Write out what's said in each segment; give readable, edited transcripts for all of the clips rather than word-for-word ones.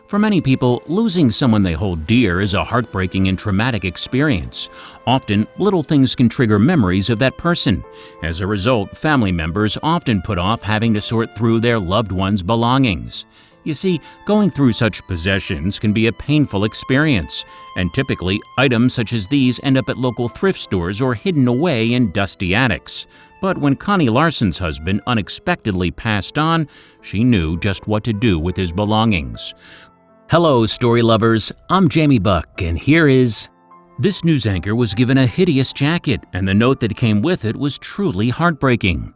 For many people, losing someone they hold dear is a heartbreaking and traumatic experience. Often, little things can trigger memories of that person. As a result, family members often put off having to sort through their loved one's belongings. You see, going through such possessions can be a painful experience, and typically, items such as these end up at local thrift stores or hidden away in dusty attics. But when Connie Larson's husband unexpectedly passed on, she knew just what to do with his belongings. Hello, story lovers. I'm Jamie Buck, and here is... This news anchor was given a hideous jacket, and the note that came with it was truly heartbreaking.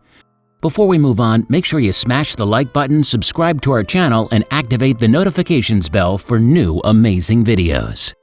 Before we move on, make sure you smash the like button, subscribe to our channel, and activate the notifications bell for new amazing videos.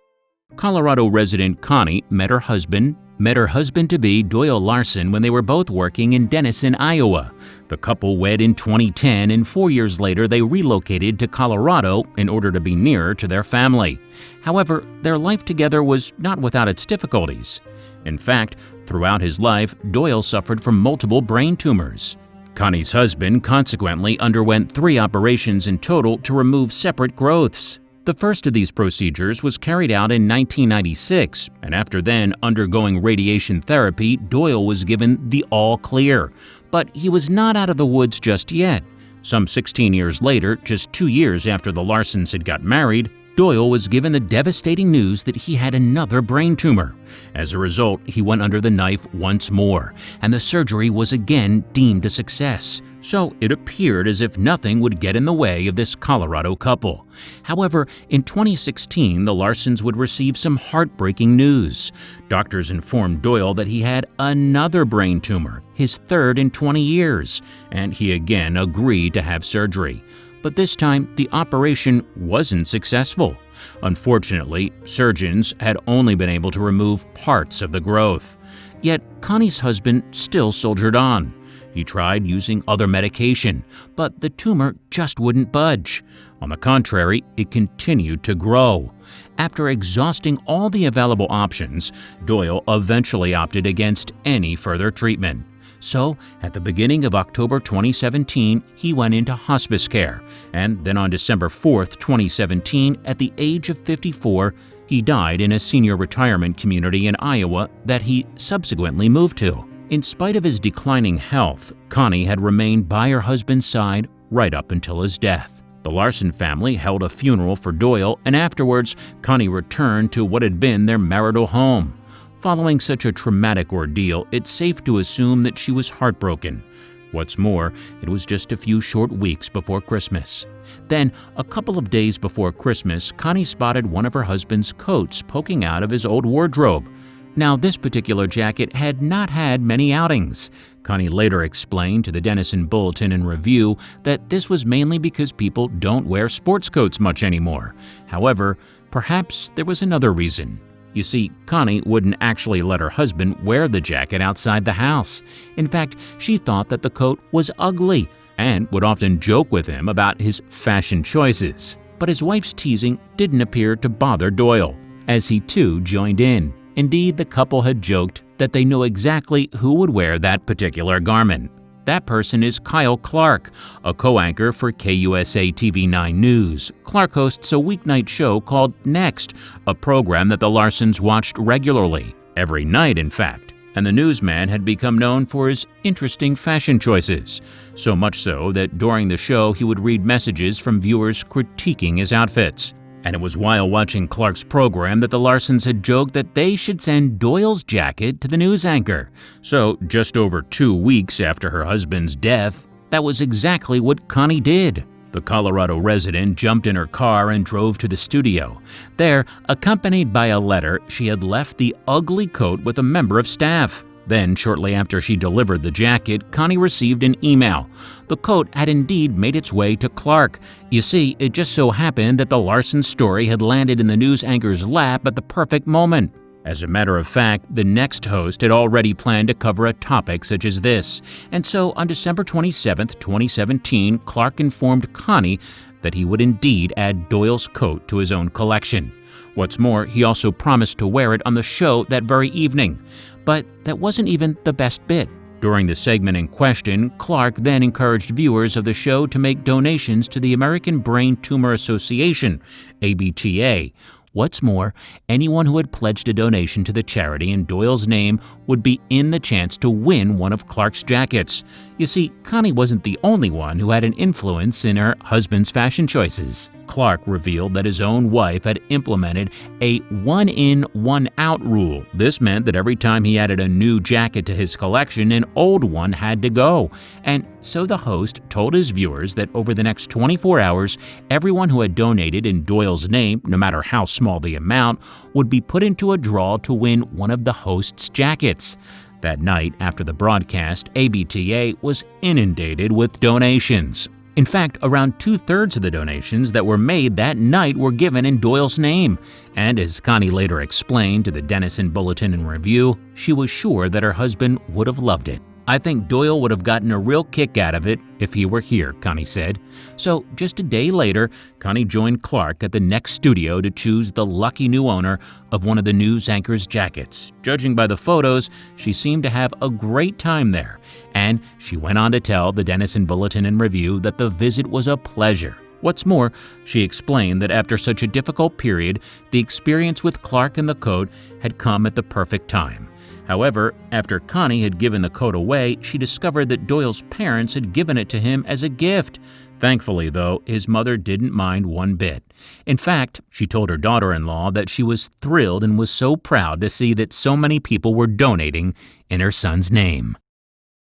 Colorado resident Connie met her husband-to-be Doyle Larson when they were both working in Denison, Iowa. The couple wed in 2010, and 4 years later they relocated to Colorado in order to be nearer to their family. However, their life together was not without its difficulties. In fact, throughout his life, Doyle suffered from multiple brain tumors. Connie's husband consequently underwent 3 operations in total to remove separate growths. The first of these procedures was carried out in 1996, and after then undergoing radiation therapy, Doyle was given the all clear. But he was not out of the woods just yet. Some 16 years later, just 2 years after the Larsons had got married, Doyle was given the devastating news that he had another brain tumor. As a result, he went under the knife once more, and the surgery was again deemed a success. So it appeared as if nothing would get in the way of this Colorado couple. However, in 2016, the Larsons would receive some heartbreaking news. Doctors informed Doyle that he had another brain tumor, his third in 20 years, and he again agreed to have surgery. But this time, the operation wasn't successful. Unfortunately, surgeons had only been able to remove parts of the growth. Yet, Connie's husband still soldiered on. He tried using other medication, but the tumor just wouldn't budge. On the contrary, it continued to grow. After exhausting all the available options, Doyle eventually opted against any further treatment. So, at the beginning of October 2017, he went into hospice care, and then on December 4, 2017, at the age of 54, he died in a senior retirement community in Iowa that he subsequently moved to. In spite of his declining health, Connie had remained by her husband's side right up until his death. The Larson family held a funeral for Doyle, and afterwards, Connie returned to what had been their marital home. Following such a traumatic ordeal, it's safe to assume that she was heartbroken. What's more, it was just a few short weeks before Christmas. Then, a couple of days before Christmas, Connie spotted one of her husband's coats poking out of his old wardrobe. Now, this particular jacket had not had many outings. Connie later explained to the Denison Bulletin and Review that this was mainly because people don't wear sports coats much anymore. However, perhaps there was another reason. You see, Connie wouldn't actually let her husband wear the jacket outside the house. In fact, she thought that the coat was ugly and would often joke with him about his fashion choices. But his wife's teasing didn't appear to bother Doyle, as he too joined in. Indeed, the couple had joked that they knew exactly who would wear that particular garment. That person is Kyle Clark, a co-anchor for KUSA-TV 9 News. Clark hosts a weeknight show called Next, a program that the Larsons watched regularly, every night in fact. And the newsman had become known for his interesting fashion choices, so much so that during the show he would read messages from viewers critiquing his outfits. And it was while watching Clark's program that the Larsons had joked that they should send Doyle's jacket to the news anchor. So, just over 2 weeks after her husband's death, that was exactly what Connie did. The Colorado resident jumped in her car and drove to the studio. There, accompanied by a letter, she had left the ugly coat with a member of staff. Then, shortly after she delivered the jacket, Connie received an email. The coat had indeed made its way to Clark. You see, it just so happened that the Larson story had landed in the news anchor's lap at the perfect moment. As a matter of fact, the next host had already planned to cover a topic such as this. And so, on December 27, 2017, Clark informed Connie that he would indeed add Doyle's coat to his own collection. What's more, he also promised to wear it on the show that very evening. But that wasn't even the best bit. During the segment in question, Clark then encouraged viewers of the show to make donations to the American Brain Tumor Association, ABTA. What's more, anyone who had pledged a donation to the charity in Doyle's name would be in the chance to win one of Clark's jackets. You see, Connie wasn't the only one who had an influence in her husband's fashion choices. Clark revealed that his own wife had implemented a one-in, one-out rule. This meant that every time he added a new jacket to his collection, an old one had to go. And so the host told his viewers that over the next 24 hours, everyone who had donated in Doyle's name, no matter how small the amount, would be put into a draw to win one of the host's jackets. That night, after the broadcast, ABTA was inundated with donations. In fact, around 2/3 of the donations that were made that night were given in Doyle's name. And as Connie later explained to the Denison Bulletin and Review, she was sure that her husband would have loved it. "I think Doyle would have gotten a real kick out of it if he were here," Connie said. So just a day later, Connie joined Clark at the next studio to choose the lucky new owner of one of the news anchor's jackets. Judging by the photos, she seemed to have a great time there. And she went on to tell the Denison Bulletin and Review that the visit was a pleasure. What's more, she explained that after such a difficult period, the experience with Clark and the coat had come at the perfect time. However, after Connie had given the coat away, she discovered that Doyle's parents had given it to him as a gift. Thankfully, though, his mother didn't mind one bit. In fact, she told her daughter-in-law that she was thrilled and was so proud to see that so many people were donating in her son's name.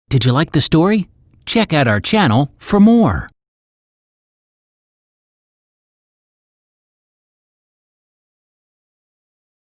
Did you like the story? Check out our channel for more.